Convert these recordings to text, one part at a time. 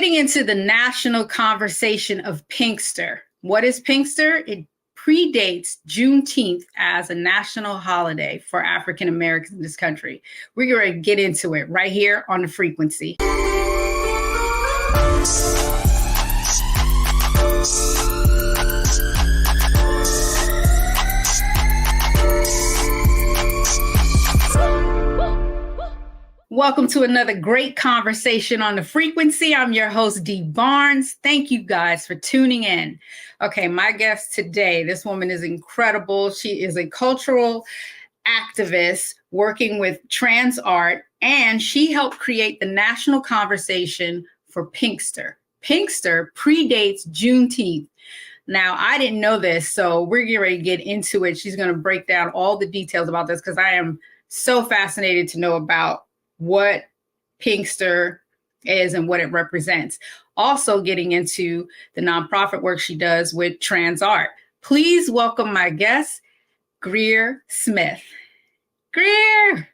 getting into the national conversation of Pinkster. What is Pinkster? It predates Juneteenth as a national holiday for African Americans in this country. We're going to get into it right here on The Frequency. Welcome to another great conversation on The Frequency. I'm your host, Dee Barnes. Thank you guys for tuning in. Okay, my guest today, this woman is incredible. She is a cultural activist working with Transart, and she helped create the national conversation for Pinkster. Pinkster predates Juneteenth. Now, I didn't know this, so we're getting ready to get into it. She's going to break down all the details about this because I am so fascinated to know about what Pinkster is and what it represents. Also getting into the nonprofit work she does with Transart. Please welcome my guest, Greer Smith. Greer.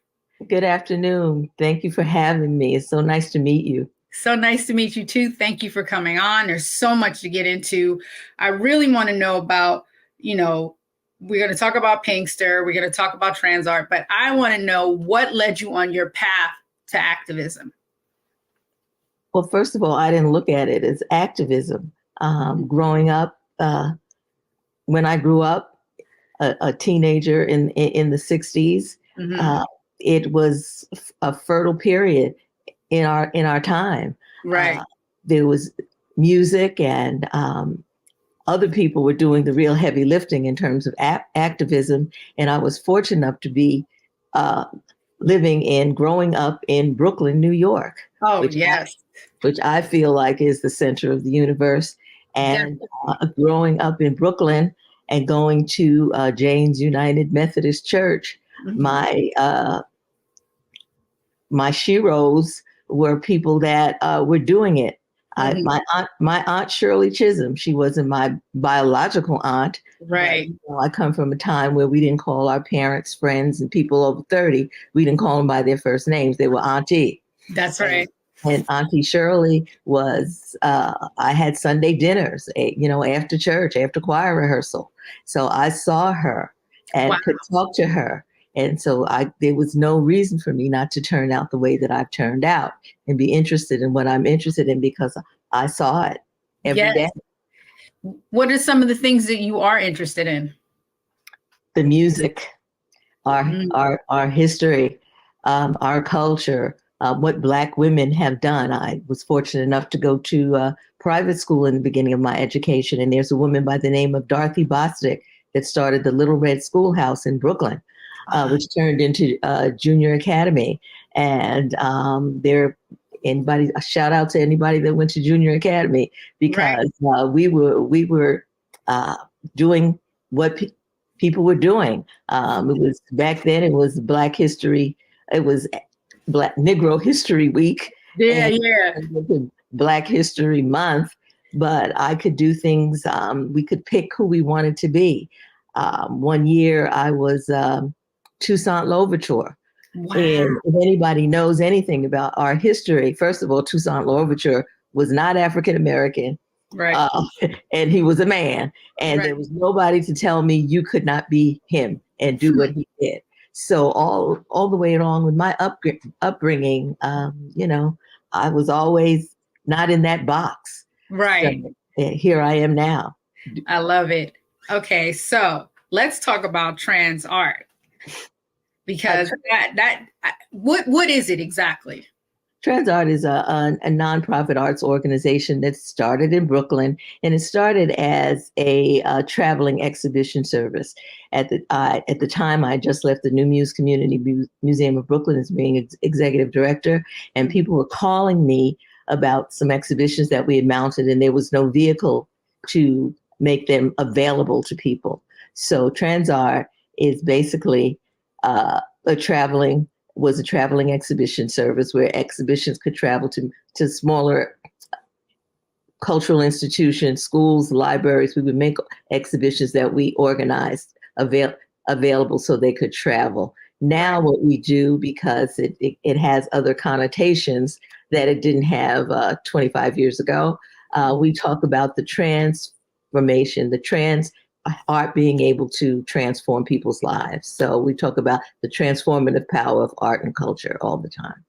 Good afternoon. Thank you for having me. It's so nice to meet you. So nice to meet you too. Thank you for coming on. There's so much to get into. I really want to know about, we're going to talk about Pinkster. We're going to talk about Transart, but I want to know what led you on your path to activism. Well, first of all, I didn't look at it as activism. Growing up, when I grew up, a teenager in the 60s, it was a fertile period in our time. Right. There was music and other people were doing the real heavy lifting in terms of activism. And I was fortunate enough to be growing up in Brooklyn, New York. Oh, yes. Which I feel like is the center of the universe. And growing up in Brooklyn and going to Jane's United Methodist Church, my sheroes were people that were doing it. My aunt Shirley Chisholm, she wasn't my biological aunt. Right. I come from a time where we didn't call our parents, friends, and people over 30. We didn't call them by their first names. They were auntie. That's right. And Auntie Shirley was, I had Sunday dinners, after church, after choir rehearsal. So I saw her and could talk to her. And so there was no reason for me not to turn out the way that I've turned out and be interested in what I'm interested in because I saw it every day. What are some of the things that you are interested in? The music, our history, our culture, what Black women have done. I was fortunate enough to go to private school in the beginning of my education. And there's a woman by the name of Dorothy Bostic that started the Little Red Schoolhouse in Brooklyn. Which turned into Junior Academy. And a shout out to anybody that went to Junior Academy because we were doing what people were doing. It was back then, it was Black History, it was Black Negro History Week. Black History Month, but I could do things, we could pick who we wanted to be. One year I was Toussaint Louverture. Wow. And if anybody knows anything about our history, first of all, Toussaint Louverture was not African American, right? And he was a man, and there was nobody to tell me you could not be him and do what he did. So all the way along with my upbringing, I was always not in that box. Right. So, here I am now. I love it. Okay, so let's talk about Transart. Because what is it exactly? Transart is a nonprofit arts organization that started in Brooklyn, and it started as a traveling exhibition service. At the time, I just left the New Muse Community Museum of Brooklyn as being executive director, and people were calling me about some exhibitions that we had mounted, and there was no vehicle to make them available to people. So Transart is basically a traveling exhibition service where exhibitions could travel to smaller cultural institutions, schools, libraries. We would make exhibitions that we organized available so they could travel. Now what we do, because it has other connotations that it didn't have 25 years ago, we talk about the transformation, the trans art being able to transform people's lives. So we talk about the transformative power of art and culture all the time.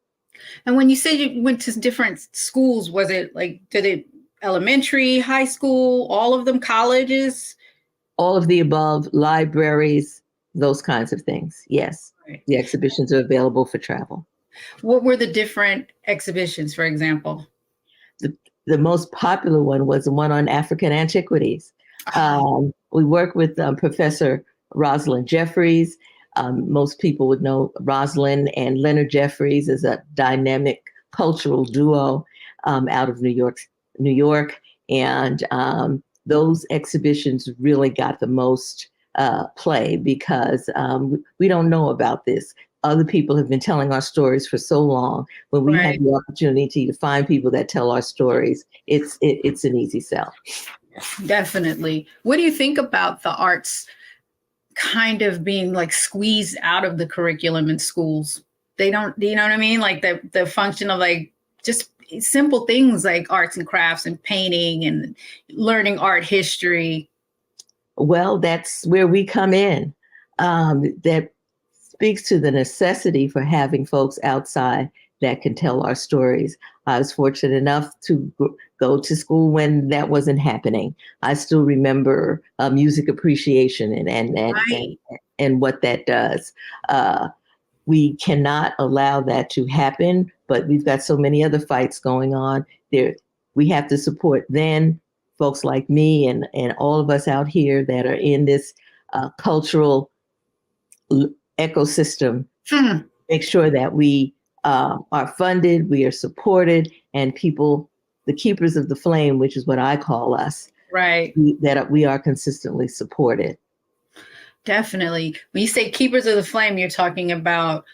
And when you say you went to different schools, was it like, did it elementary, high school, all of them, colleges? All of the above, libraries, those kinds of things. Yes. Right. The exhibitions are available for travel. What were the different exhibitions, for example? The most popular one was the one on African antiquities. We work with Professor Rosalind Jeffries. Most people would know Rosalind and Leonard Jeffries as a dynamic cultural duo out of New York. And those exhibitions really got the most play because we don't know about this. Other people have been telling our stories for so long. When we have the opportunity to find people that tell our stories, it's an easy sell. Definitely. What do you think about the arts kind of being like squeezed out of the curriculum in schools? They don't, do you know what I mean? Like the function of like just simple things like arts and crafts and painting and learning art history. Well, that's where we come in. That speaks to the necessity for having folks outside that can tell our stories. I was fortunate enough to go to school when that wasn't happening. I still remember music appreciation and what that does. We cannot allow that to happen, but we've got so many other fights going on there. We have to support then folks like me and all of us out here that are in this cultural ecosystem. Make sure that we are funded, we are supported, and people, the keepers of the flame, which is what I call us, that we are consistently supported. Definitely. When you say keepers of the flame, you're talking about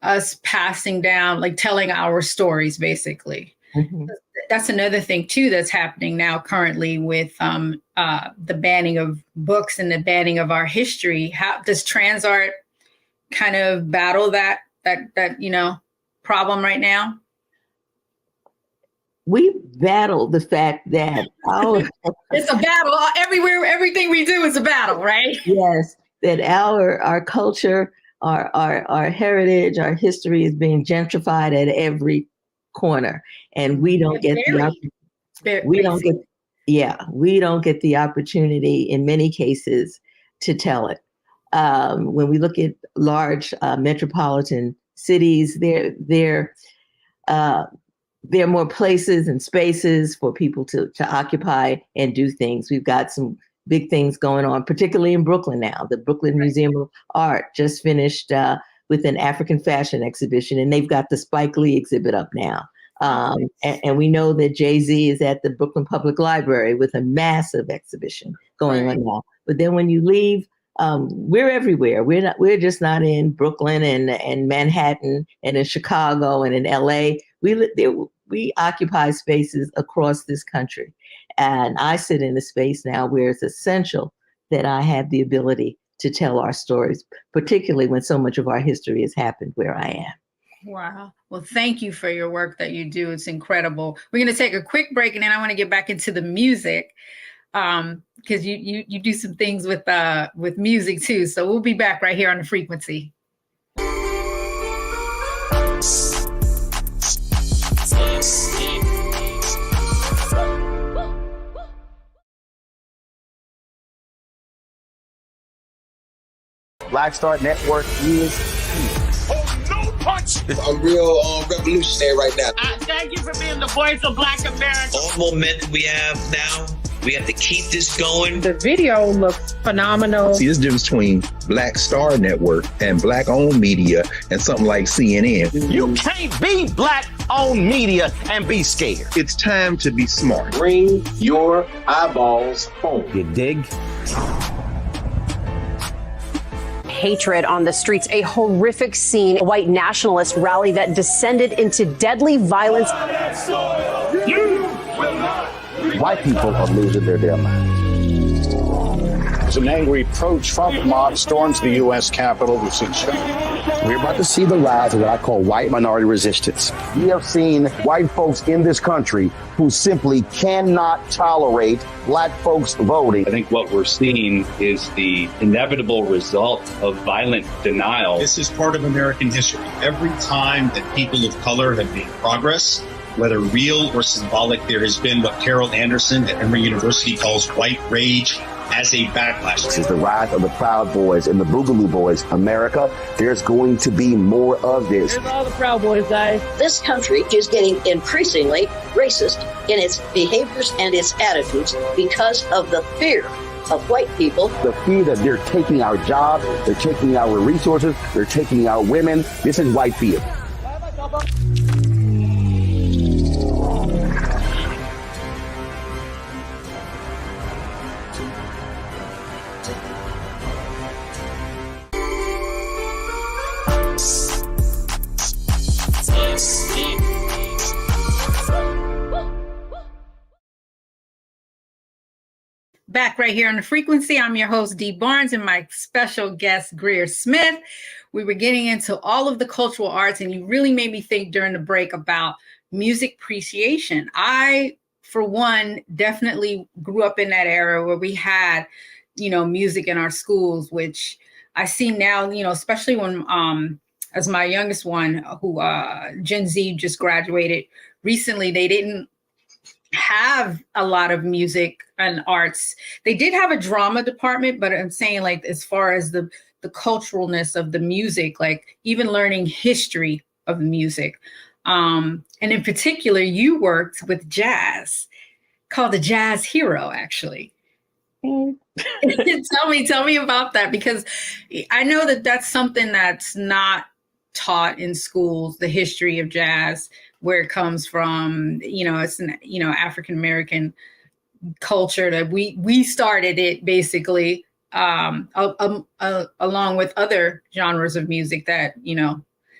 us passing down, like telling our stories, basically. Mm-hmm. That's another thing, too, that's happening now currently with the banning of books and the banning of our history. How does Transart kind of battle that problem right now? We battle the fact that it's a battle everywhere. Everything we do is a battle, right? Yes, that our culture, our heritage, our history is being gentrified at every corner, and we don't get we don't get the opportunity in many cases to tell it. When we look at large metropolitan cities, there are more places and spaces for people to occupy and do things. We've got some big things going on, particularly in Brooklyn now. The Brooklyn Museum of Art just finished with an African fashion exhibition, and they've got the Spike Lee exhibit up now. And we know that Jay-Z is at the Brooklyn Public Library with a massive exhibition going on now. But then when you leave, we're everywhere. We're just not in Brooklyn and Manhattan and in Chicago and in LA. We occupy spaces across this country. And I sit in a space now where it's essential that I have the ability to tell our stories, particularly when so much of our history has happened where I am. Wow. Well, thank you for your work that you do. It's incredible. We're going to take a quick break, and then I want to get back into the music. Because you do some things with music too. So we'll be back right here on The Frequency. Black Star Network is no punch. A real revolutionary right now. Thank you for being the voice of Black America. All momentum we have now, we have to keep this going. The video looks phenomenal. See, this difference between Black Star Network and Black-owned media and something like CNN. You can't be Black-owned media and be scared. It's time to be smart. Bring your eyeballs home. You dig? Hatred on the streets, a horrific scene, a white nationalist rally that descended into deadly violence. White people are losing their damn minds. As an angry pro-Trump mob storms the U.S. Capitol, we see We're about to see the rise of what I call white minority resistance. We have seen white folks in this country who simply cannot tolerate black folks voting. I think what we're seeing is the inevitable result of violent denial. This is part of American history. Every time that people of color have made progress, whether real or symbolic, there has been what Carol Anderson at Emory University calls white rage as a backlash. This is the rise of the Proud Boys and the Boogaloo Boys. America, there's going to be more of this. There's all the Proud Boys, guys. This country is getting increasingly racist in its behaviors and its attitudes because of the fear of white people. The fear that they're taking our jobs, they're taking our resources, they're taking our women. This is white fear. Back right here on The Frequency. I'm your host, Dee Barnes, and my special guest, Greer Smith. We were getting into all of the cultural arts, and you really made me think during the break about music appreciation. I, for one, definitely grew up in that era where we had, music in our schools, which I see now, especially when, as my youngest one, who Gen Z just graduated recently, they didn't have a lot of music and arts. They did have a drama department, but I'm saying, like, as far as the culturalness of the music, like even learning history of music. And in particular, you worked with jazz, called the Jazz Hero, actually. Tell me about that, because I know that that's something that's not taught in schools, the history of jazz, where it comes from. It's an African-American culture that we started it basically, along with other genres of music that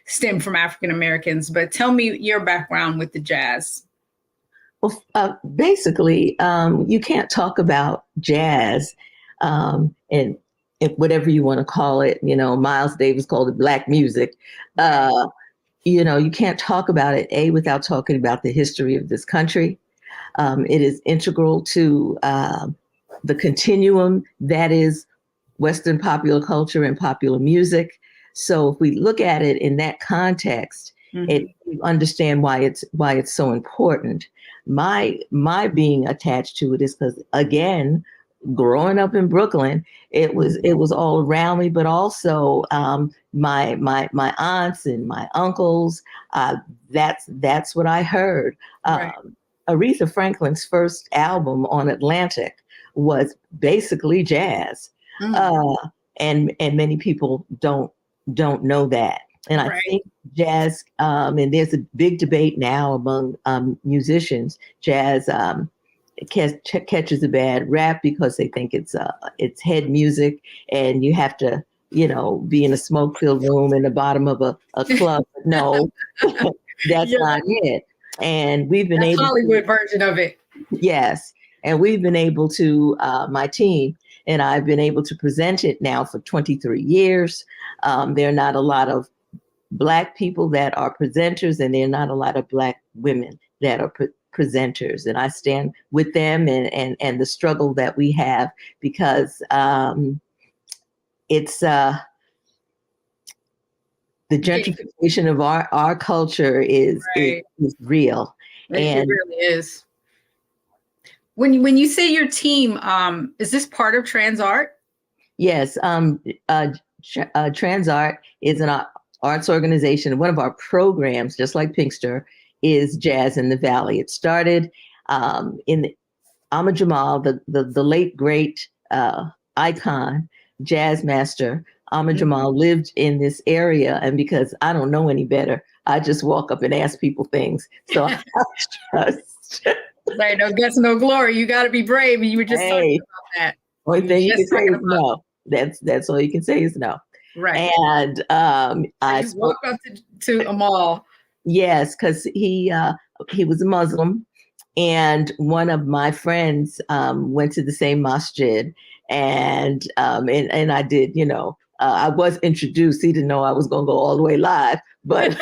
stem from African-Americans. But tell me your background with the jazz. Well, basically, you can't talk about jazz and whatever you want to call it. Miles Davis called it black music. You can't talk about it, without talking about the history of this country. It is integral to the continuum that is Western popular culture and popular music. So if we look at it in that context, you understand why it's so important. My being attached to it is because, again, growing up in Brooklyn, it was all around me, but also my aunts and my uncles. That's what I heard. Right. Aretha Franklin's first album on Atlantic was basically jazz, and many people don't know that. And I think jazz, and there's a big debate now among musicians. Jazz catches a bad rap because they think it's head music, and you have to be in a smoke-filled room in the bottom of a club. No, that's not it. And we've been able Hollywood version of it. Yes, and we've been able to. My team and I've been able to present it now for 23 years. There are not a lot of Black people that are presenters, and there are not a lot of Black women that are presenters. And I stand with them and the struggle that we have, because it's the gentrification of our culture is real. It really is. When you say your team, is this part of Transart? Yes. Transart is an arts organization. One of our programs, just like Pinkster, is Jazz in the Valley. It started in Ahmad Jamal, the late great icon, jazz master. Ahmad Jamal lived in this area, and because I don't know any better, I just walk up and ask people things. So I trust. Right, no guess, no glory. You got to be brave, and you were just talking about that. Only thing you can say is no. That's all you can say is no. Right. And I walk up to Amal. Yes, because he was a Muslim, and one of my friends went to the same masjid, and I did, I was introduced. He didn't know I was going to go all the way live, but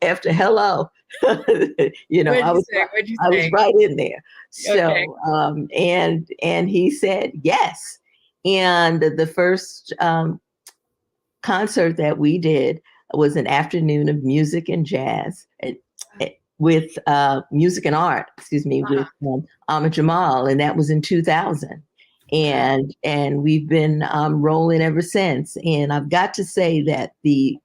after hello, I was right in there. So, and he said yes. And the first concert that we did was an afternoon of music and jazz with music and art, with Ahmad Jamal, and that was in 2000. And we've been rolling ever since. And I've got to say that the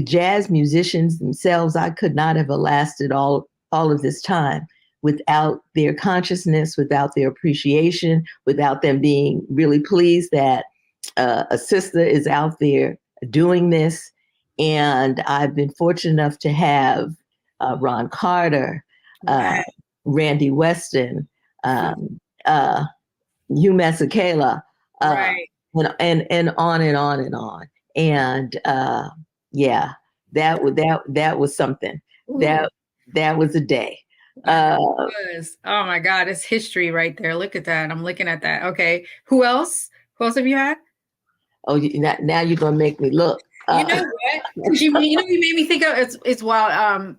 jazz musicians themselves, I could not have lasted all of this time without their consciousness, without their appreciation, without them being really pleased that a sister is out there doing this. And I've been fortunate enough to have Ron Carter, Randy Weston, Hugh Masekela, and on and on and on. And that was something. That was a day. Oh my God, it's history right there. Look at that. I'm looking at that. Okay. Who else? Who else have you had? Oh, now you're gonna make me look. You know what? You made me think of it's wild.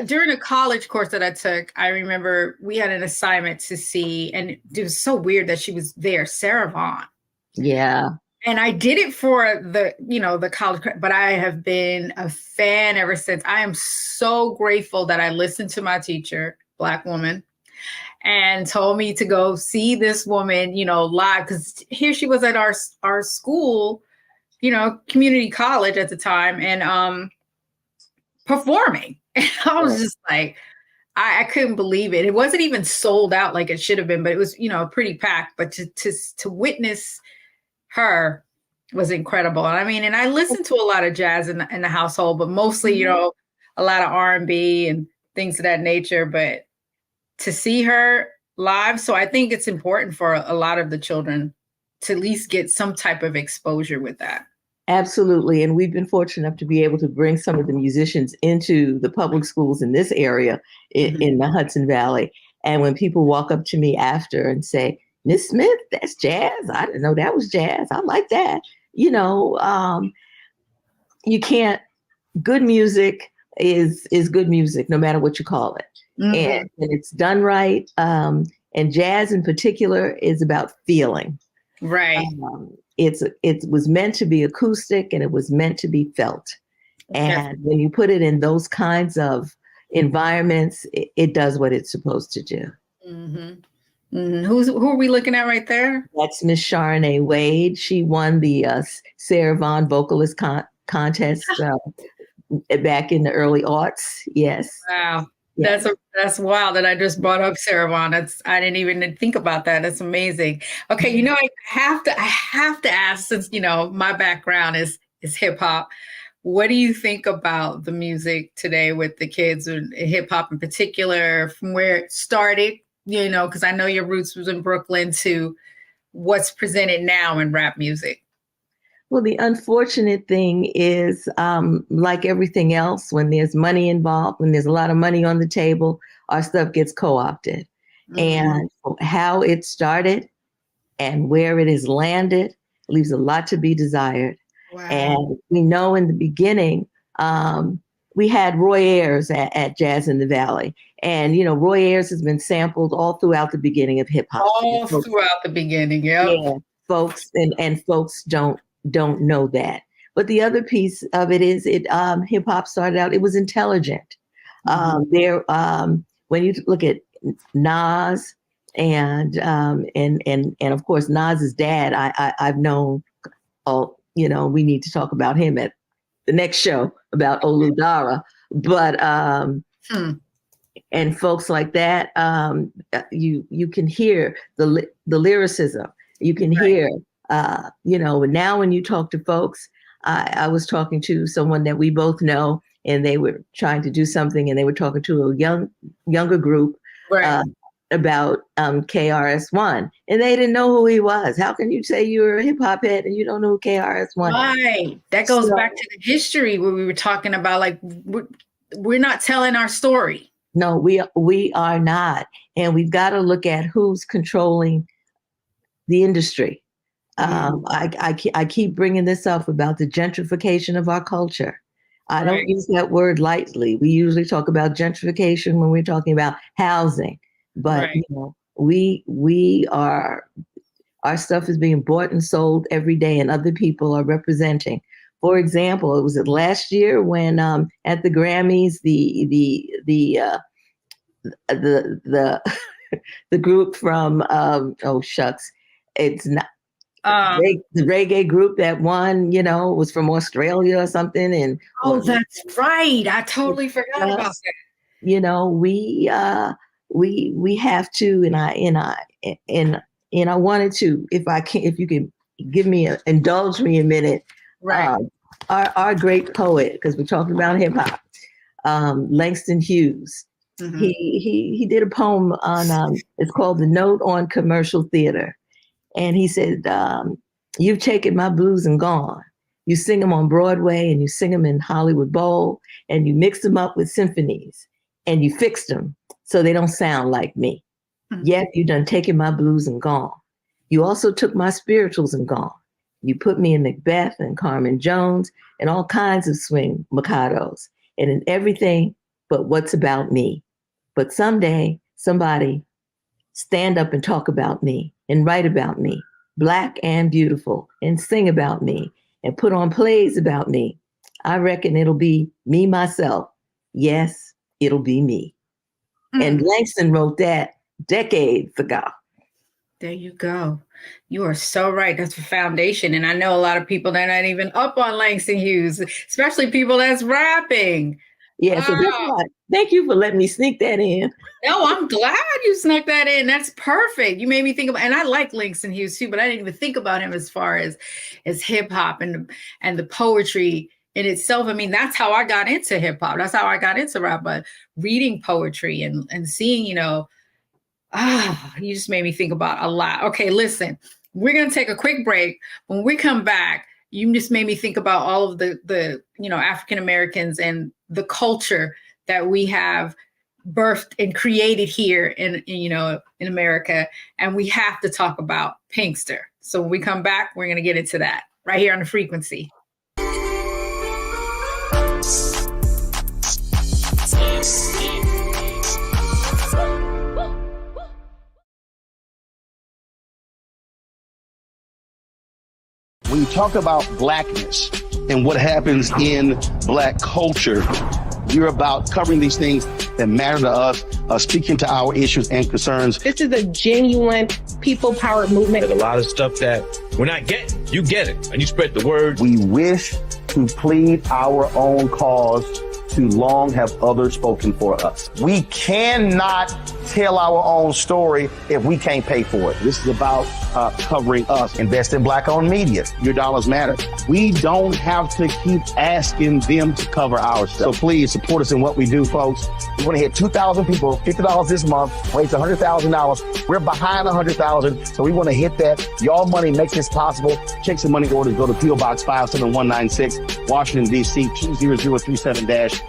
During a college course that I took, I remember we had an assignment to see, and it was so weird that she was there, Sarah Vaughan. Yeah. And I did it for the college, but I have been a fan ever since. I am so grateful that I listened to my teacher, Black woman, and told me to go see this woman, live, because here she was at our school, community college at the time, and performing. And I was just like, I couldn't believe it. It wasn't even sold out like it should have been, but it was, pretty packed. But to witness her was incredible. And I listened to a lot of jazz in the household, but mostly, a lot of R&B and things of that nature. But to see her live, so I think it's important for a lot of the children to at least get some type of exposure with that. Absolutely. And we've been fortunate enough to be able to bring some of the musicians into the public schools in this area in the Hudson Valley. And when people walk up to me after and say, Miss Smith, that's jazz. I didn't know that was jazz. I like that. You can't, good music is good music, no matter what you call it. And it's done right. And jazz in particular is about feeling. Right. It was meant to be acoustic, and it was meant to be felt. And when you put it in those kinds of environments, it does what it's supposed to do. Who are we looking at right there? That's Miss Sharonay Wade. She won the Sarah Vaughan vocalist contest back in the early aughts. Yes. Wow. Yeah. That's wild that I just brought up Sarah Vaughan. I didn't even think about that. That's amazing. Okay, I have to ask, since my background is hip hop. What do you think about the music today with the kids, and hip hop in particular, from where it started? Because I know your roots was in Brooklyn, to what's presented now in rap music. Well, the unfortunate thing is, like everything else, when there's money involved, when there's a lot of money on the table, our stuff gets co-opted. And how it started and where it has landed leaves a lot to be desired. Wow. And we know in the beginning, we had Roy Ayers at Jazz in the Valley. And, Roy Ayers has been sampled all throughout the beginning of hip hop. All throughout the beginning, yeah. Folks, and folks don't know that. But the other piece of it is hip hop started out, it was intelligent. When you look at Nas and of course Nas's dad, I've known, we need to talk about him at the next show about Oludara, but and folks like that, you can hear the lyricism, you can hear. Now when you talk to folks, I was talking to someone that we both know, and they were trying to do something, and they were talking to a younger group about KRS-One, and they didn't know who he was. How can you say you're a hip hop head and you don't know who KRS-One is? Right. That goes back to the history where we were talking about, like, we're not telling our story. No, we are not. And we've got to look at who's controlling the industry. I keep bringing this up about the gentrification of our culture. I don't use that word lightly. We usually talk about gentrification when we're talking about housing, but you know, our stuff is being bought and sold every day, and other people are representing. For example, it was last year when at the Grammys, the the group from it's not the reggae group that won, you know, was from Australia or something. And that's right. I totally forgot about that. You know, we have to, and I wanted to, if you can indulge me a minute, right? Our great poet, because we're talking about hip hop, Langston Hughes. Mm-hmm. He did a poem on it's called "The Note on Commercial Theater," and he said, "You've taken my blues and gone. You sing them on Broadway, and you sing them in Hollywood Bowl, and you mix them up with symphonies, and you fixed them so they don't sound like me. Mm-hmm. Yet you done taken my blues and gone. You also took my spirituals and gone. You put me in Macbeth and Carmen Jones and all kinds of swing Mikados and in everything but what's about me. But someday somebody stand up and talk about me and write about me, Black and beautiful, and sing about me and put on plays about me. I reckon it'll be me myself. Yes, it'll be me." And Langston wrote that decades ago. There you go. You are so right. That's the foundation. And I know a lot of people that are not even up on Langston Hughes, especially people that's rapping. Yeah, so that's why. Thank you for letting me sneak that in. No, I'm glad you snuck that in. That's perfect. You made me think about, and I like Langston Hughes too, but I didn't even think about him as far as hip hop and the poetry in itself. I mean, that's how I got into hip hop. That's how I got into rap, but reading poetry and seeing, you know, you just made me think about a lot. Okay, listen, we're going to take a quick break. When we come back, you just made me think about all of the you know, African Americans and the culture that we have birthed and created here in you know, in America. And we have to talk about Pinkster. So when we come back, we're going to get into that right here on The Frequency. When you talk about Blackness and what happens in Black culture, you're about covering these things that matter to us, speaking to our issues and concerns. This is a genuine people-powered movement. There's a lot of stuff that we're not getting. You get it, and you spread the word. We wish to plead our own cause. Too long have others spoken for us. We cannot tell our own story if we can't pay for it. This is about covering us. Invest in Black-owned media. Your dollars matter. We don't have to keep asking them to cover our stuff. So please support us in what we do, folks. We want to hit 2,000 people, $50 this month, raise $100,000. We're behind 100,000, so we want to hit that. Y'all money makes this possible. Check some money orders. Go to P.O. Box 57196, Washington, D.C. 20037-0196.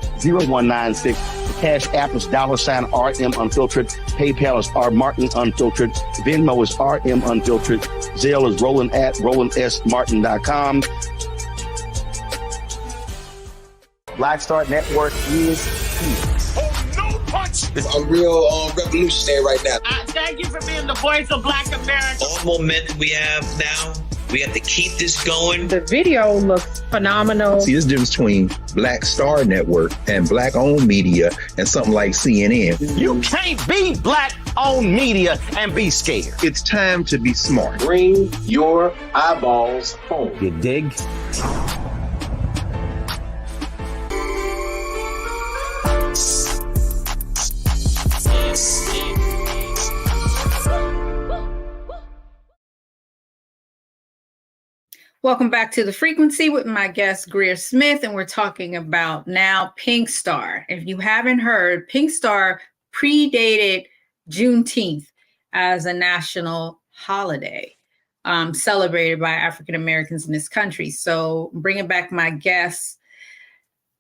The Cash App is $RM Unfiltered. PayPal is R Martin Unfiltered. Venmo is RM Unfiltered. Zelle is Roland at RolandSMartin.com. Black Star Network is here. I'm real revolutionary right now. Thank you for being the voice of Black America. All momentum we have now, we have to keep this going. The video looks phenomenal. See, there's a difference between Black Star Network and Black-owned media and something like CNN. You can't be Black-owned media and be scared. It's time to be smart. Bring your eyeballs home. You dig? Welcome back to The Frequency with my guest, Greer Smith, and we're talking about now Pinkster. If you haven't heard, Pinkster predated Juneteenth as a national holiday celebrated by African Americans in this country. So bringing back my guest,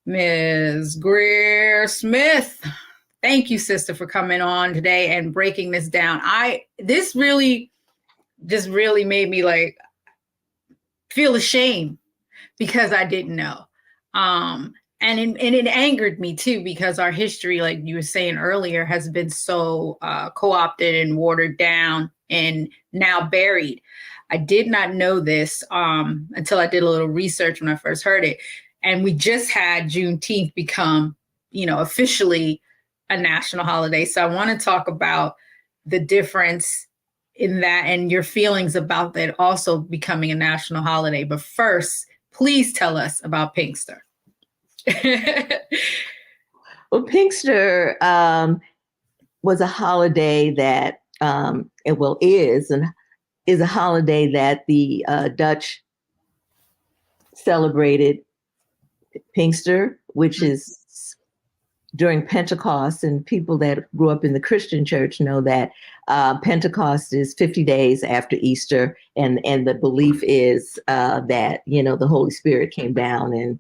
Ms. Greer Smith. Thank you, sister, for coming on today and breaking this down. This really just really made me like, feel ashamed because I didn't know. And it angered me too, because our history, like you were saying earlier, has been so co-opted and watered down and now buried. I did not know this until I did a little research when I first heard it. And we just had Juneteenth become, officially a national holiday. So I want to talk about the difference in that and your feelings about that also becoming a national holiday. But first, please tell us about Pinkster. Well, Pinkster was a holiday that is a holiday that the Dutch celebrated Pinkster, which is during Pentecost, and people that grew up in the Christian church know that Pentecost is 50 days after Easter, and the belief is that the Holy Spirit came down, and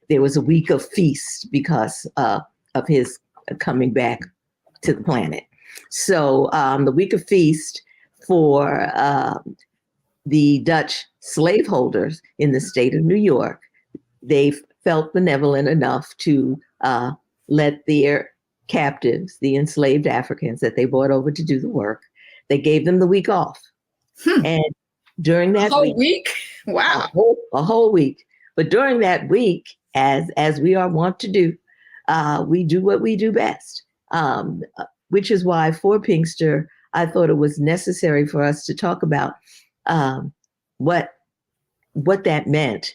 there was a week of feast because of his coming back to the planet. So the week of feast for the Dutch slaveholders in the state of New York, they felt benevolent enough to let their captives, the enslaved Africans that they brought over to do the work, they gave them the week off. And during that week? Wow. A whole week. But during that week, as we are wont to do, we do what we do best, which is why for Pinkster, I thought it was necessary for us to talk about what that meant,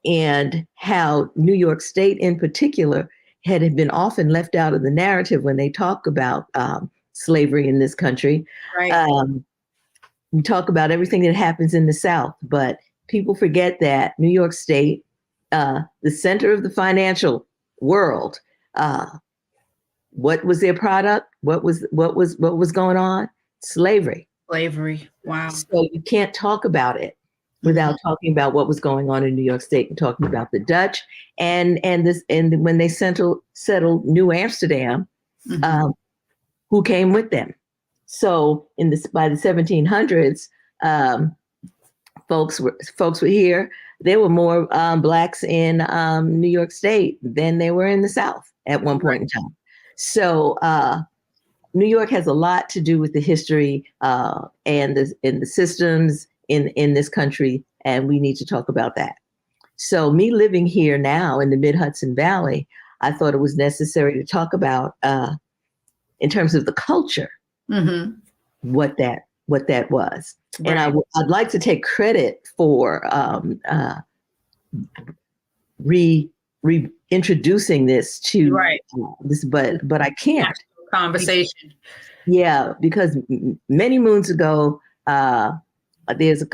and how New York State in particular had been often left out of the narrative when they talk about slavery in this country. Right. We talk about everything that happens in the South, but people forget that New York State, the center of the financial world, what was their product? What was going on? Slavery. Wow. So you can't talk about it without talking about what was going on in New York State and talking about the Dutch and when they settled New Amsterdam, who came with them. So by the 1700s, folks were here. There were more Blacks in New York State than they were in the South at one point in time. So New York has a lot to do with the history and the systems in this country, and we need to talk about that. So me living here now in the Mid-Hudson Valley, I thought it was necessary to talk about, in terms of the culture, what that was. Right. And I'd like to take credit for reintroducing this to this, but I can't. Conversation. Yeah, because many moons ago, there's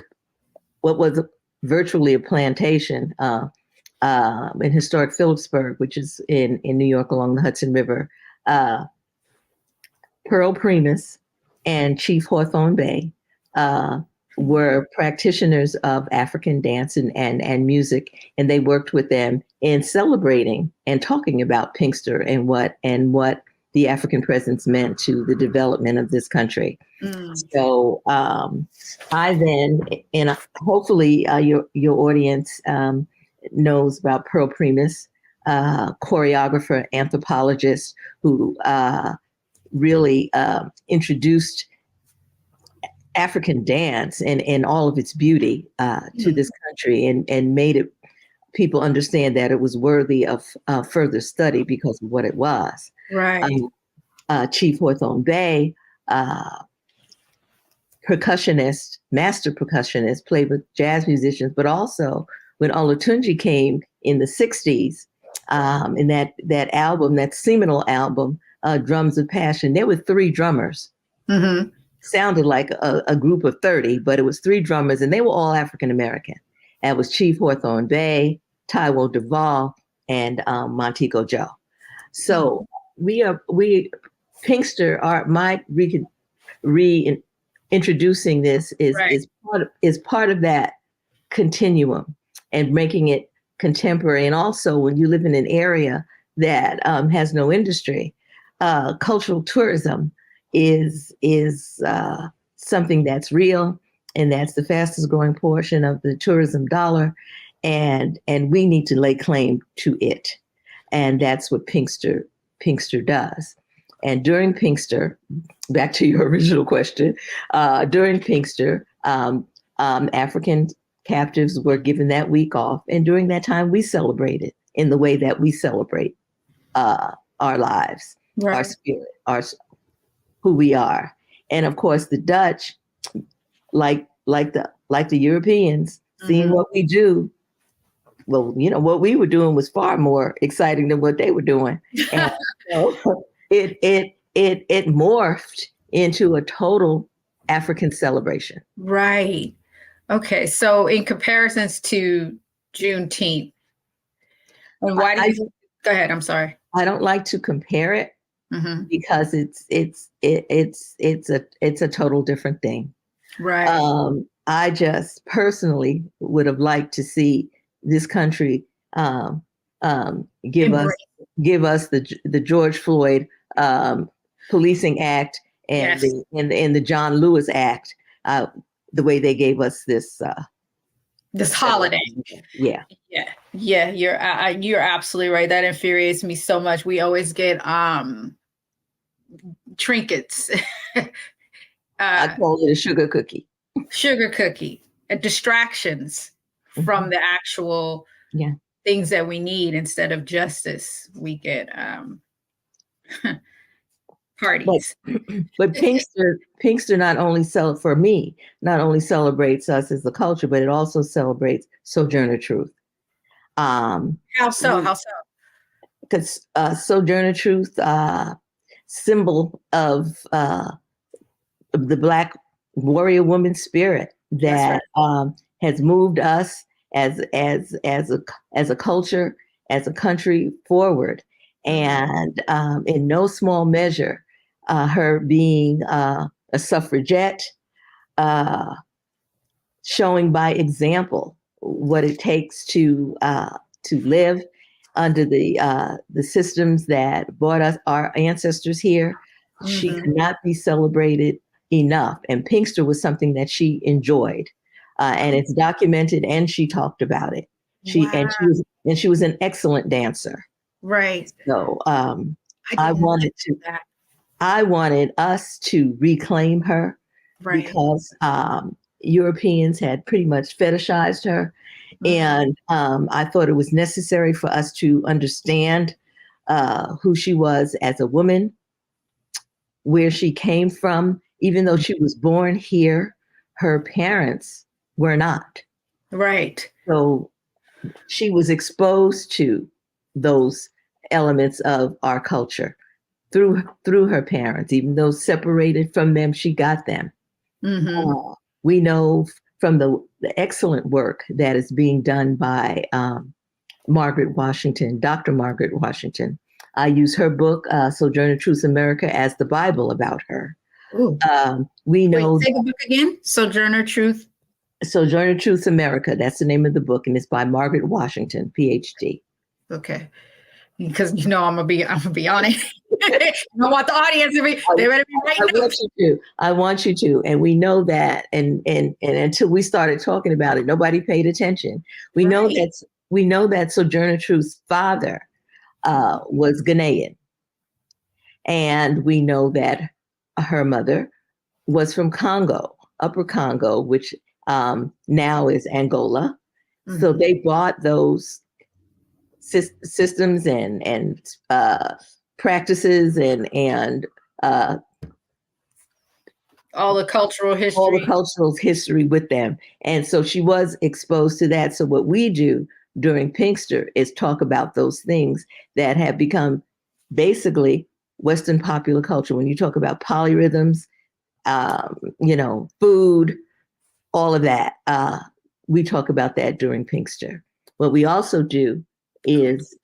what was virtually a plantation in historic Phillipsburg, which is in New York along the Hudson River. Pearl Primus and Chief Hawthorne Bay were practitioners of African dance and music, and they worked with them in celebrating and talking about Pinkster and what the African presence meant to the development of this country. So I then, and hopefully your audience knows about Pearl Primus, choreographer, anthropologist, who really introduced African dance and all of its beauty to this country and made people understand that it was worthy of further study because of what it was. Right. Chief Hawthorne Bay, percussionist, master percussionist, played with jazz musicians, but also when Olatunji came in the 60s, in that album, that seminal album, Drums of Passion, there were 3 drummers. Sounded like a group of 30, but it was 3 drummers, and they were all African American. That was Chief Hawthorne Bay, Taiwo Duvall, and Montego Joe. So Pinkster reintroducing this is part of that continuum and making it contemporary. And also, when you live in an area that has no industry, cultural tourism is something that's real. and that's the fastest growing portion of the tourism dollar, and we need to lay claim to it, and that's what Pinkster does. And during Pinkster, back to your original question, during Pinkster, African captives were given that week off, and during that time, we celebrated in the way that we celebrate our lives, right. our spirit, who we are. And of course, the Dutch, like the Europeans, seeing what we do. Well, what we were doing was far more exciting than what they were doing. And it morphed into a total African celebration. Right. Okay. So in comparisons to Juneteenth, and why do you go ahead? I'm sorry. I don't like to compare it because it's a total different thing. Right. I just personally would have liked to see this country give us the George Floyd Policing Act and the John Lewis Act, the way they gave us this holiday. Yeah. You're absolutely right. That infuriates me so much. We always get trinkets. I call it a sugar cookie. Distractions from the actual things that we need instead of justice. We get parties. But Pinkster not only celebrates us as a culture, but it also celebrates Sojourner Truth. How so? Because Sojourner Truth, symbol of the Black warrior woman spirit that has moved us as a culture, as a country forward, and in no small measure, her being a suffragette, showing by example what it takes to live under the systems that brought us, our ancestors, here. She could not be celebrated enough, and Pinkster was something that she enjoyed, and it's documented, and she talked about it. She was an excellent dancer. Right. So I wanted us to reclaim her, because Europeans had pretty much fetishized her, and I thought it was necessary for us to understand who she was as a woman, where she came from. Even though she was born here, her parents were not. Right. So she was exposed to those elements of our culture through her parents. Even though separated from them, she got them. We know from the excellent work that is being done by Margaret Washington, Dr. Margaret Washington. I use her book, Sojourner Truth America, as the Bible about her. We know. Wait, say the book again. Sojourner Truth America. That's the name of the book, and it's by Margaret Washington, PhD. Okay, because I'm gonna be on it. I want the audience to be. They better be right. I want you to, and we know that. And until we started talking about it, nobody paid attention. We know that Sojourner Truth's father was Ghanaian, and we know that her mother was from Congo, Upper Congo, which now is Angola. So they brought those systems and practices and all the cultural history with them. And so she was exposed to that. So what we do during Pinkster is talk about those things that have become basically Western popular culture. When you talk about polyrhythms, food, all of that, we talk about that during Pinkster. What we also do is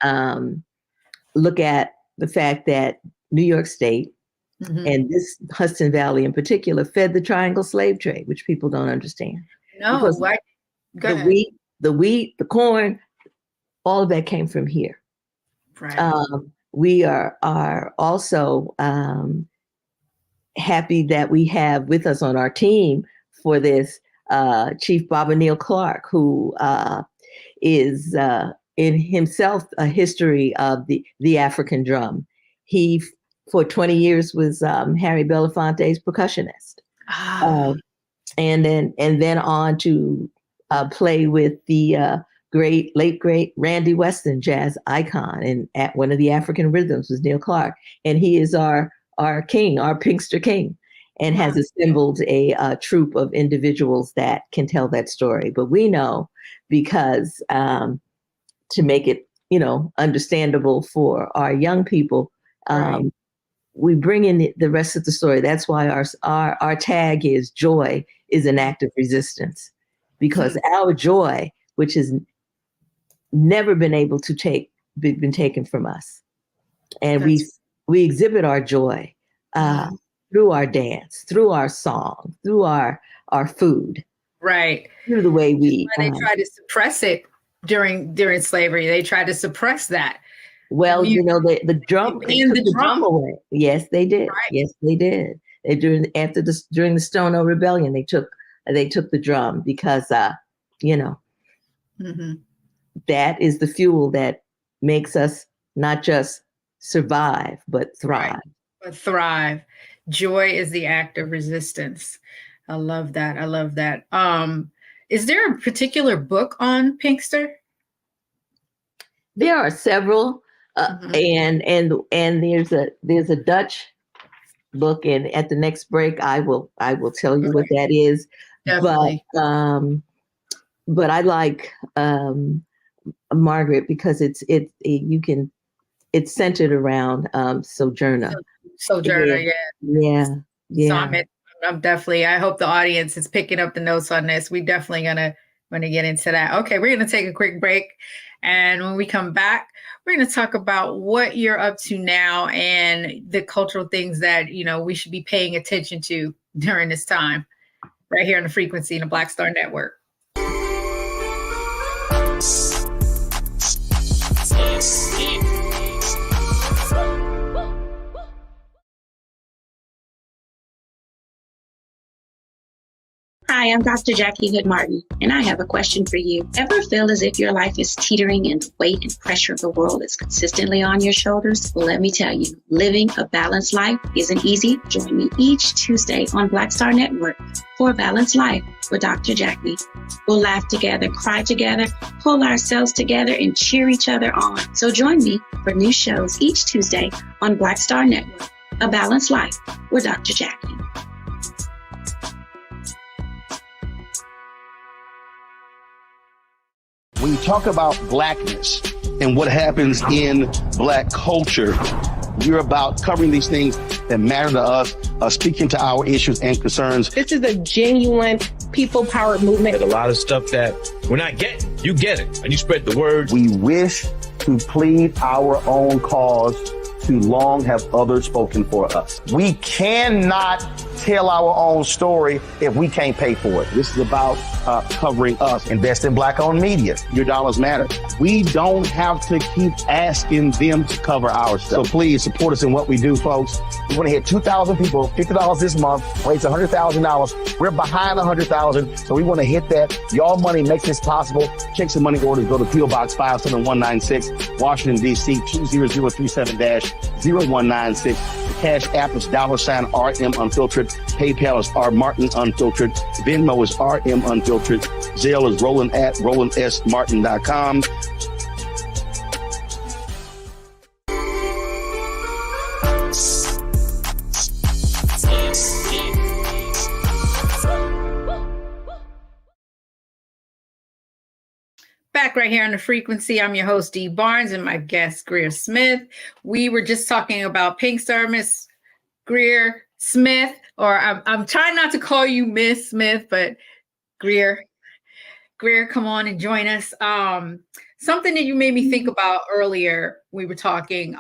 look at the fact that New York State and this Hudson Valley in particular fed the triangle slave trade, which people don't understand. No, because the wheat, the corn, all of that came from here. Right. We are also happy that we have with us on our team for this Chief Baba Neal Clark, who is in himself a history of the African drum. He, for 20 years, was Harry Belafonte's percussionist, and then on to play with the late great Randy Weston jazz icon, and at one of the African rhythms was Neal Clark, and he is our king, our Pinkster king, and has assembled a troupe of individuals that can tell that story. But we know, because to make it, understandable for our young people, we bring in the rest of the story. That's why our tag is joy is an act of resistance, because our joy, which has never been able to been taken from us, and we exhibit our joy through our dance, through our song, through our food, right? Through the way we. They try to suppress it during slavery. They tried to suppress that. Well, the drum, they took the drum away. Yes, they did. Right. Yes, they did. During the Stono Rebellion, they took the drum because that is the fuel that makes us not just survive but thrive. Right. But thrive. Joy is the act of resistance. I love that. Is there a particular book on Pinkster? There are several. And there's a Dutch book, and at the next break I will tell you what that is. Definitely. But I like Margaret because it's centered around Sojourner. Sojourner, yeah. So I'm definitely. I hope the audience is picking up the notes on this. We definitely gonna get into that. Okay, we're gonna take a quick break. And when we come back, we're going to talk about what you're up to now and the cultural things that, we should be paying attention to during this time, right here on the Frequency in the Black Star Network. Hi, I'm Dr. Jackie Hood Martin, and I have a question for you. Ever feel as if your life is teetering and the weight and pressure of the world is consistently on your shoulders? Well, let me tell you, living a balanced life isn't easy. Join me each Tuesday on Black Star Network for A Balanced Life with Dr. Jackie. We'll laugh together, cry together, pull ourselves together, and cheer each other on. So join me for new shows each Tuesday on Black Star Network, A Balanced Life with Dr. Jackie. When you talk about blackness and what happens in Black culture, we're about covering these things that matter to us, speaking to our issues and concerns. This is a genuine people-powered movement. There's a lot of stuff that we're not getting. You get it, and you spread the word. We wish to plead our own cause. Too long have others spoken for us. We cannot tell our own story if we can't pay for it. This is about covering us. Invest in Black-owned media. Your dollars matter. We don't have to keep asking them to cover our stuff. So please support us in what we do, folks. We want to hit 2,000 people, $50 this month, raise $100,000. We're behind $100,000, so we want to hit that. Y'all money makes this possible. Check some money orders. Go to P.O. Box 57196, Washington, D.C. 20037-0196. The Cash App is $RM Unfiltered. PayPal is R Martin Unfiltered. Venmo is RM Unfiltered. Zelle is Roland at RolandSMartin.com. Back right here on the Frequency. I'm your host, Dee Barnes, and my guest, Greer Smith. We were just talking about Pinkster, Miss Greer Smith, or I'm trying not to call you Miss Smith, but Greer, come on and join us. Something that you made me think about earlier, we were talking,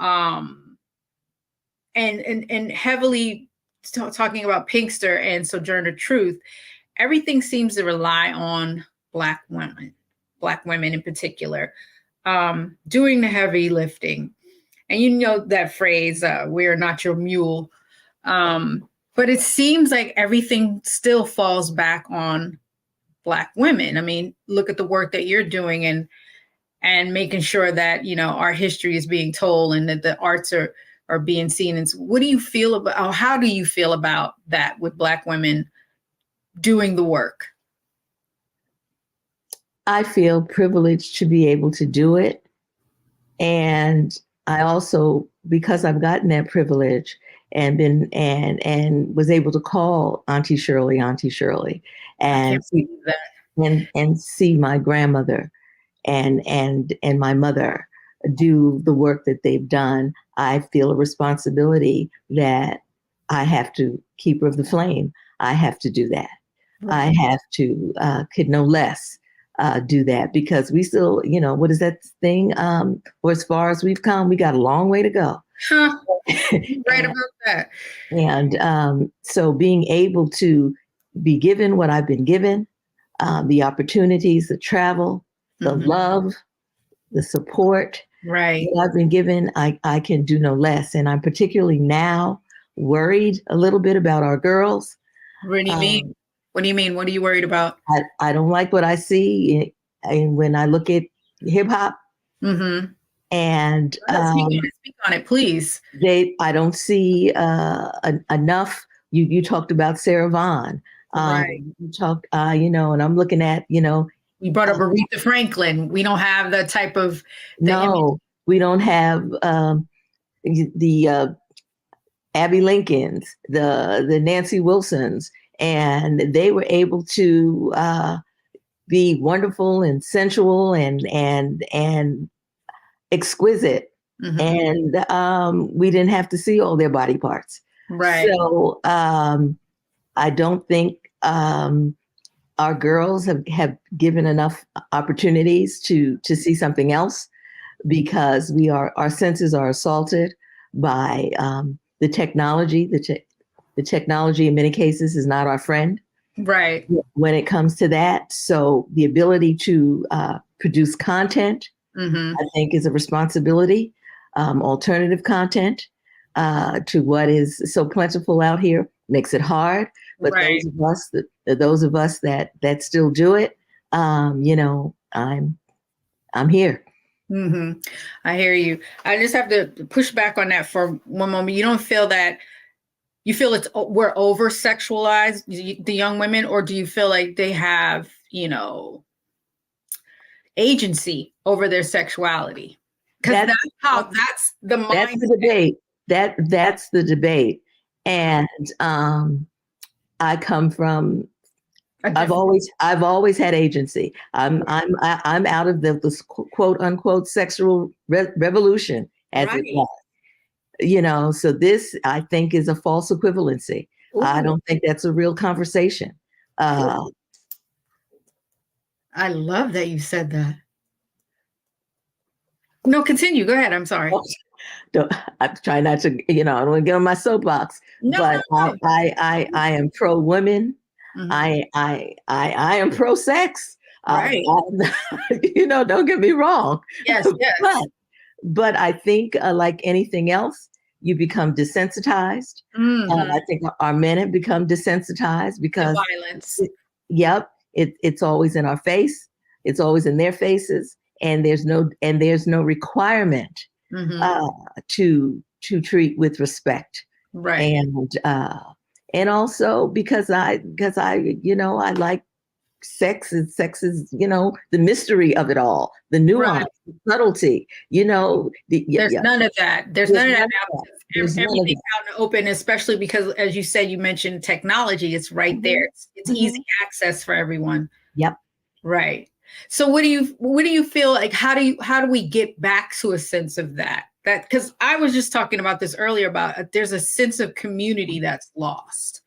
and heavily talking about Pinkster and Sojourner Truth. Everything seems to rely on Black women in particular, doing the heavy lifting. And you know that phrase, we're not your mule. But it seems like everything still falls back on Black women. I mean, look at the work that you're doing and making sure that, you know, our history is being told and that the arts are being seen. And so what do you feel about, how do you feel about that with Black women doing the work? I feel privileged to be able to do it. And I also, because I've gotten that privilege and been and was able to call Auntie Shirley, and see that. And see my grandmother and my mother do the work that they've done, I feel a responsibility that I have to, keeper of the flame, I have to do that. Right. I have to, could no less do that, because we still, you know, what is that thing? For as far as we've come, we got a long way to go. Right about that. And so being able to be given what I've been given, the opportunities, the travel, the love, the support, right, that I've been given, I can do no less. And I'm particularly now worried a little bit about our girls. What do you mean? What do you mean? What are you worried about? I don't like what I see when I look at hip hop. Mm-hmm. And speak on it, please. I don't see enough. You talked about Sarah Vaughan. Right. You talked, you know, and I'm looking at, you know, you brought up Aretha Franklin. We don't have the type of we don't have the Abby Lincolns, the Nancy Wilsons, and they were able to be wonderful and sensual and exquisite, and we didn't have to see all their body parts. Right. So I don't think our girls have given enough opportunities to see something else, because our senses are assaulted by the technology. The technology in many cases is not our friend. Right. When it comes to that. So the ability to produce content, I think, is a responsibility. Alternative content to what is so plentiful out here makes it hard. But right. those of us that still do it, you know, I'm here. Mm-hmm. I hear you. I just have to push back on that for one moment. You don't feel that, you feel we're over sexualized, the young women, or do you feel like they have, you know, agency over their sexuality? Because that's the mindset. That's the debate. That's the debate. And I come from, I've always had agency. I'm out of the quote unquote sexual revolution, as it was. You know, so this, I think, is a false equivalency. Ooh. I don't think that's a real conversation. I love that you said that. No, continue. Go ahead. I'm sorry. I'm trying not to, you know, I don't want to get on my soapbox, but I am pro women. I am pro sex. Right. You know, don't get me wrong. Yes. But I think, like anything else, you become desensitized. I think our men have become desensitized because violence. It's always in our face. It's always in their faces, and there's no requirement to treat with respect. Right. And also because I you know, I like sex is, you know, the mystery of it all, the nuance, the subtlety, you know. There's none of that. There's none of that. Everything's out in the open, especially because, as you said, you mentioned technology. It's right there. It's easy access for everyone. Yep. Right. So what do you feel like? How do we get back to a sense of that? That, because I was just talking about this earlier about there's a sense of community that's lost.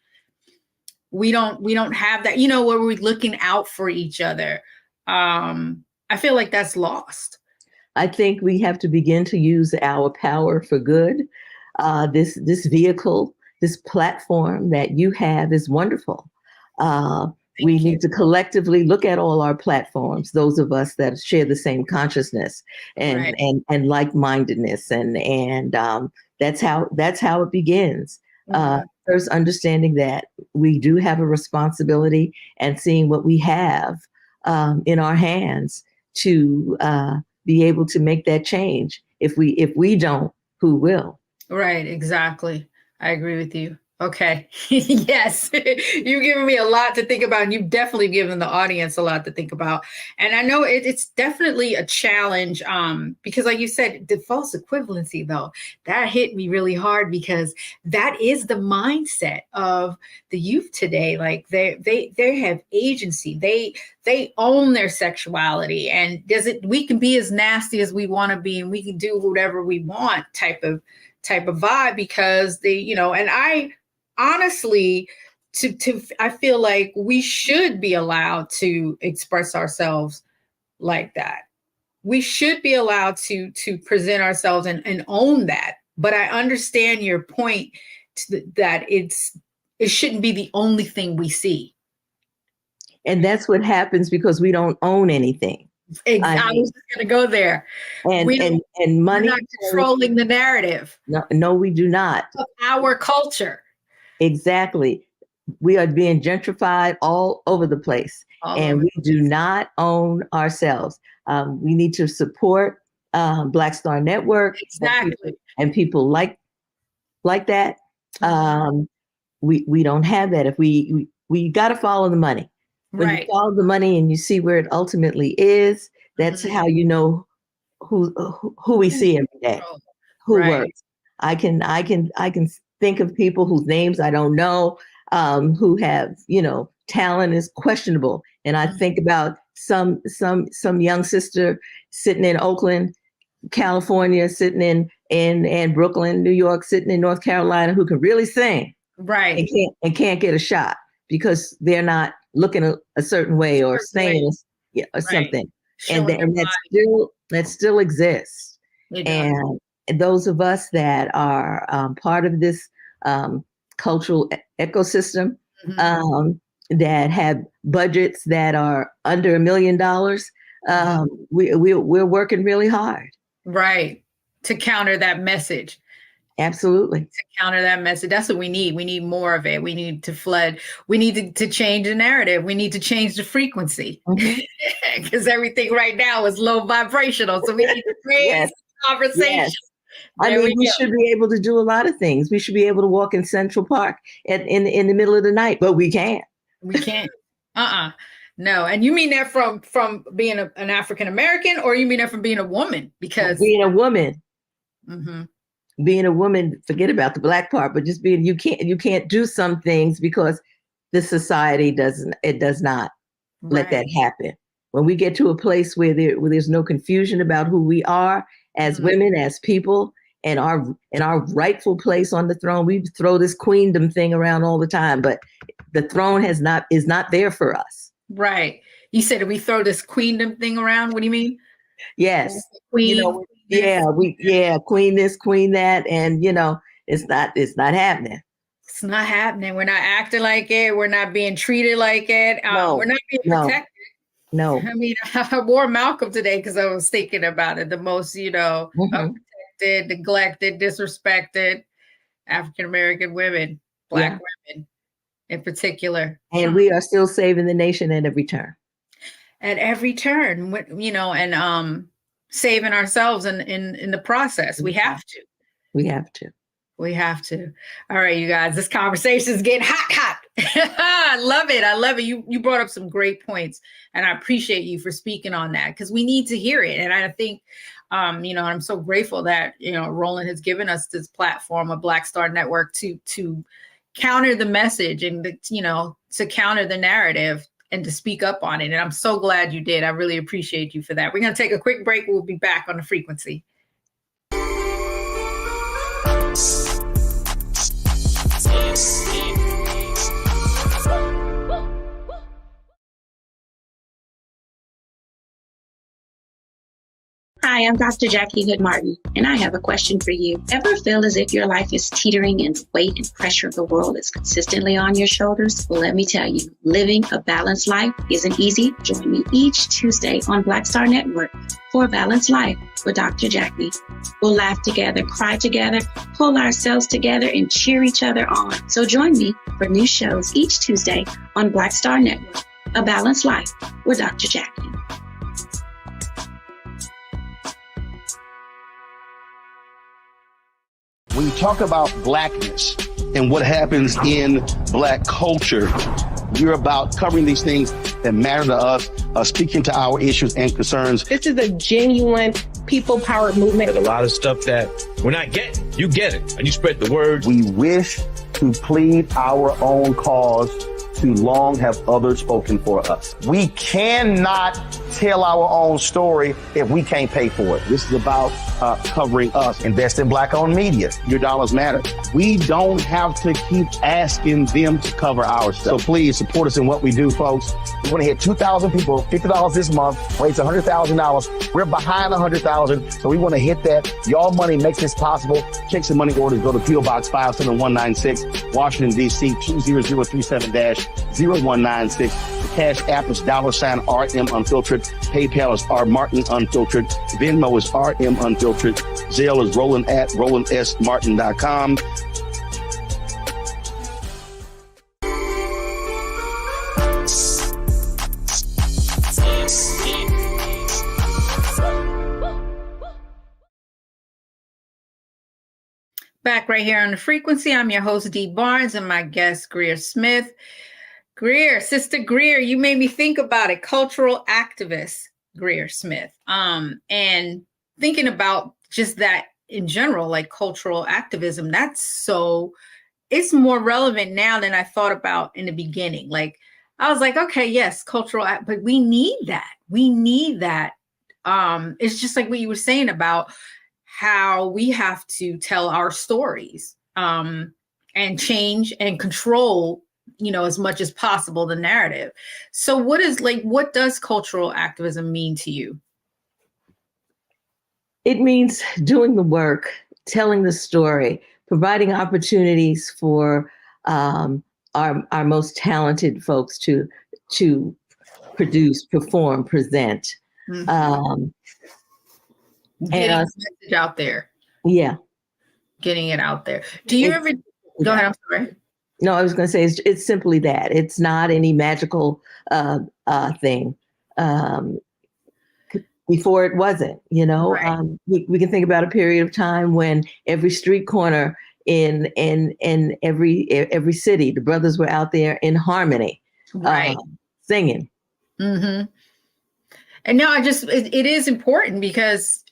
We don't have that, you know, where we're looking out for each other. I feel like that's lost. I think we have to begin to use our power for good. This vehicle, this platform that you have is wonderful. We need to collectively look at all our platforms, those of us that share the same consciousness and like-mindedness, and that's how it begins. First, understanding that we do have a responsibility and seeing what we have in our hands to be able to make that change. If we don't, who will? Right, exactly. I agree with you. Okay. Yes. You've given me a lot to think about, and you've definitely given the audience a lot to think about. And I know it's definitely a challenge because like you said, the false equivalency, though, that hit me really hard because that is the mindset of the youth today. Like they have agency. They own their sexuality, and we can be as nasty as we want to be, and we can do whatever we want type of vibe, because and I honestly, I feel like we should be allowed to express ourselves like that. We should be allowed to present ourselves and own that. But I understand your point that it shouldn't be the only thing we see. And that's what happens because we don't own anything. I was just going to go there. And money. We're not controlling the narrative. No, we do not. Of our culture. Exactly. We are being gentrified all over the place, we do not own ourselves. We need to support Black Star Network. Exactly. And people like that. We don't have that. If we got to follow the money. When you follow the money and you see where it ultimately is, that's how you know who we see every day, who works. I can think of people whose names I don't know, who have, talent is questionable. And I think about some young sister sitting in Oakland, California, sitting in Brooklyn, New York, sitting in North Carolina, who can really sing, right? And can't get a shot because they're not looking a certain way or saying or something, and that still exists. And those of us that are part of this cultural ecosystem, that have budgets that are under $1 million, we're working really hard, right, to counter that message. Absolutely. To counter that message. That's what we need. We need more of it. We need to flood. We need to change the narrative. We need to change the frequency, because everything right now is low vibrational. So we need to raise conversation. Yes. I mean, we should be able to do a lot of things. We should be able to walk in Central Park in the middle of the night, but we can't. We can't. No. And you mean that from being an African American, or you mean that from being a woman? Because being a woman. Being a woman, forget about the Black part, but just being, you can't do some things because the society does not let that happen. When we get to a place where there's no confusion about who we are as women, as people, and our rightful place on the throne, we throw this queendom thing around all the time, but the throne is not there for us. Right. You said we throw this queendom thing around. What do you mean? Yes. Queen. Queen this, queen that, and it's not happening. It's not happening. We're not acting like it. We're not being treated like it. We're not being protected. No. I mean, I wore Malcolm today because I was thinking about it. The most, unprotected, neglected, disrespected African American women, Black women in particular. And we are still saving the nation at every turn. At every turn, and saving ourselves in the process. We have to. We have to. We have to. All right, you guys, this conversation is getting hot. I love it. I love it. You brought up some great points, and I appreciate you for speaking on that, because we need to hear it. And I think, I'm so grateful that, Roland has given us this platform, a Black Star Network, to counter the message and, to counter the narrative and to speak up on it. And I'm so glad you did. I really appreciate you for that. We're going to take a quick break. We'll be back on The Frequency. Hi, Hi, I'm Dr. Jackie Hood Martin, and I have a question for you. Ever feel as if your life is teetering and the weight and pressure of the world is consistently on your shoulders? Well, let me tell you, living a balanced life isn't easy. Join me each Tuesday on Black Star Network for a Balanced Life with Dr. Jackie. We'll laugh together, cry together, pull ourselves together, and cheer each other on. So join me for new shows each Tuesday on Black Star Network, A Balanced Life with Dr. Jackie. When you talk about blackness and what happens in Black culture, we're about covering these things that matter to us, speaking to our issues and concerns. This is a genuine people-powered movement. There's a lot of stuff that we're not getting. You get it, and you spread the word. We wish to plead our own cause. Too long have others spoken for us. We cannot tell our own story if we can't pay for it. This is about covering us. Invest in Black-owned media. Your dollars matter. We don't have to keep asking them to cover our stuff. So please support us in what we do, folks. We want to hit 2,000 people, $50 this month, raise $100,000. We're behind 100,000, so we want to hit that. Y'all money makes this possible. Check some money orders. Go to P.O. Box 57196, Washington, D.C. 20037-0196. The Cash App is $RM Unfiltered. PayPal is R Martin Unfiltered. Venmo is RM Unfiltered. Zelle is roland@rolandsmartin.com. Back right here on The Frequency. I'm your host, Dee Barnes, and my guest, Greer Smith. Greer, Sister Greer, you made me think about it. Cultural activist, Greer Smith. And thinking about just that in general, like cultural activism, it's more relevant now than I thought about in the beginning. Like, I was like, okay, yes, but we need that. We need that. It's just like what you were saying about how we have to tell our stories and change and control, as much as possible, the narrative. So what does cultural activism mean to you? It means doing the work, telling the story, providing opportunities for our most talented folks to produce, perform, present. Mm-hmm. Getting the message out there. Yeah. Getting it out there. Do you ever go ahead? I'm sorry. No, I was going to say it's simply that. It's not any magical thing. Before it wasn't, Right. We can think about a period of time when every street corner in every city, the brothers were out there in harmony, right, singing. Mm-hmm. And no, it is important because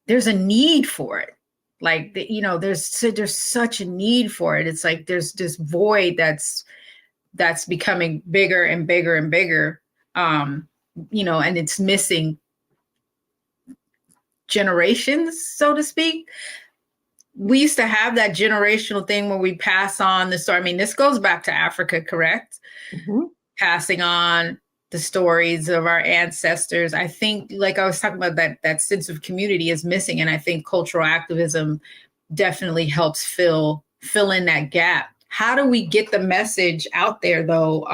there's a need for it. Like, there's such a need for it. It's like there's this void that's becoming bigger and bigger and bigger, and it's missing generations, so to speak. We used to have that generational thing where we pass on the story. I mean, this goes back to Africa, correct? Mm-hmm. Passing on the stories of our ancestors. I think, like I was talking about, that sense of community is missing. And I think cultural activism definitely helps fill in that gap. How do we get the message out there, though,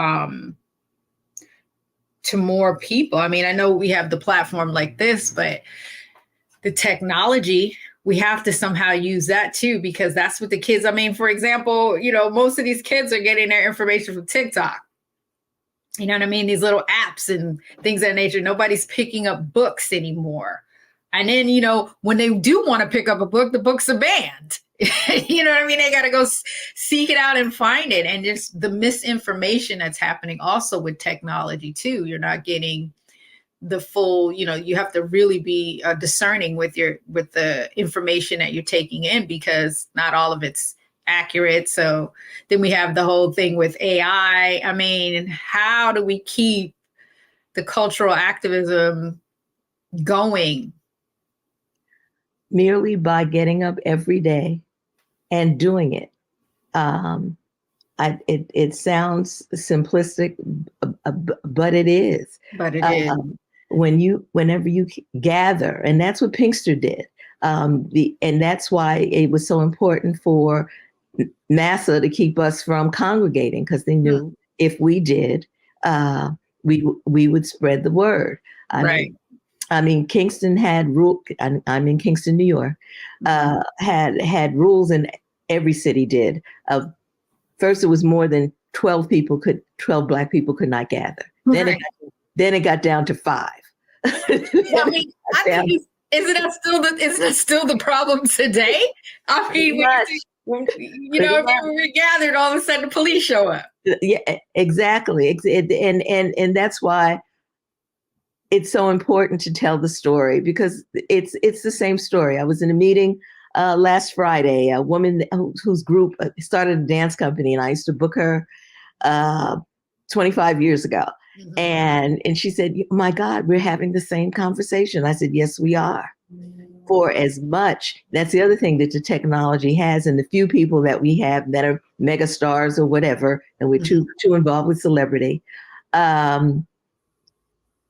to more people? I mean, I know we have the platform like this, but the technology, we have to somehow use that too, because that's what the kids, I mean, for example, most of these kids are getting their information from TikTok. You know what I mean? These little apps and things of that nature. Nobody's picking up books anymore. And then, when they do want to pick up a book, the books are banned. You know what I mean? They got to go seek it out and find it. And just the misinformation that's happening also with technology too. You're not getting the full, you have to really be discerning with the information that you're taking in, because not all of it's accurate. So then we have the whole thing with AI. I mean, how do we keep the cultural activism going? Merely by getting up every day and doing it. It sounds simplistic, but it is. But it is. whenever you gather, and that's what Pinkster did. And that's why it was so important for NASA to keep us from congregating, because they knew if we did, we would spread the word. I mean, Kingston had rule. I'm in Kingston, New York. Had rules, and every city did. First, it was more than 12 Black people could not gather. Then it got down to 5. I mean, isn't that still the problem today? I mean, if we were gathered, all of a sudden the police show up. Yeah, exactly. And that's why it's so important to tell the story, because it's the same story. I was in a meeting last Friday, a woman whose group started a dance company, and I used to book her 25 years ago. And she said, my God, we're having the same conversation. I said, yes, we are. For as much, that's the other thing that the technology has, and the few people that we have that are mega stars or whatever, and we're too involved with celebrity,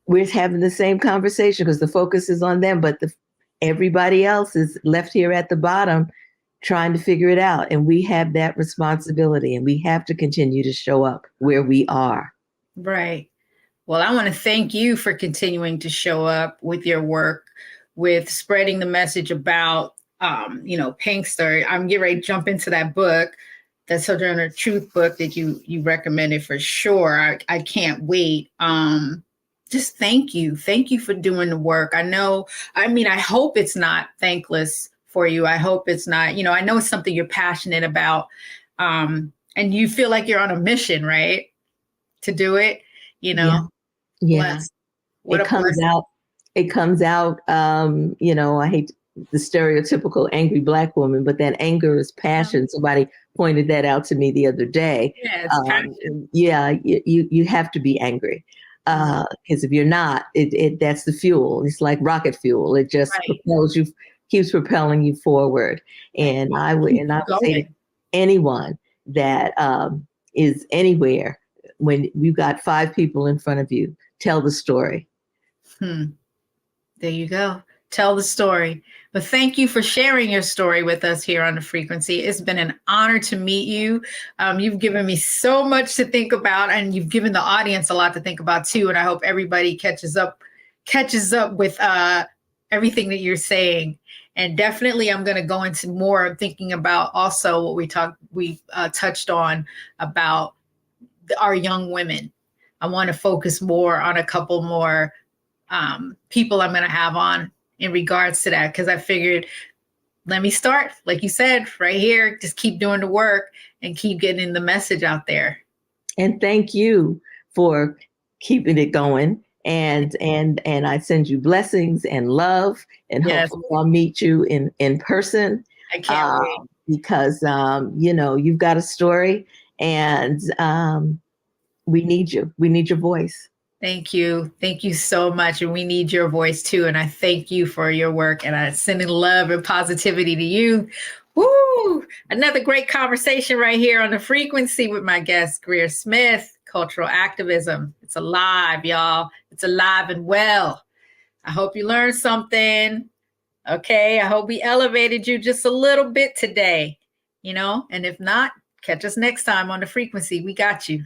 we're having the same conversation because the focus is on them, but everybody else is left here at the bottom trying to figure it out. And we have that responsibility, and we have to continue to show up where we are. Right. Well, I want to thank you for continuing to show up with your work, with spreading the message about, Pinkster. I'm getting ready to jump into that book, the Sojourner Truth book that you recommended for sure. I can't wait. Just thank you. Thank you for doing the work. I hope it's not thankless for you. I hope it's not, I know it's something you're passionate about. And you feel like you're on a mission, right? To do it, Yeah. It comes out, I hate the stereotypical angry Black woman, but that anger is passion. Somebody pointed that out to me the other day. Yeah, it's passion. You have to be angry. Because if you're not, that's the fuel. It's like rocket fuel. It just propels you, keeps propelling you forward. And I would say to anyone that is anywhere, when you got 5 people in front of you, tell the story. There you go. Tell the story. But thank you for sharing your story with us here on The Frequency. It's been an honor to meet you. You've given me so much to think about, and you've given the audience a lot to think about too. And I hope everybody catches up with everything that you're saying. And definitely I'm going to go into more thinking about also what we touched on about our young women. I want to focus more on a couple more people I'm going to have on in regards to that, because I figured, let me start, like you said, right here, just keep doing the work and keep getting the message out there. And thank you for keeping it going. And I send you blessings and love, and hopefully I'll meet you in person. I can't wait. Because, you've got a story, and we need you. We need your voice. Thank you. Thank you so much. And we need your voice too. And I thank you for your work, and I'm sending love and positivity to you. Woo! Another great conversation right here on The Frequency with my guest, Greer Smith, cultural activism. It's alive, y'all. It's alive and well. I hope you learned something. Okay. I hope we elevated you just a little bit today, and if not, catch us next time on The Frequency. We got you.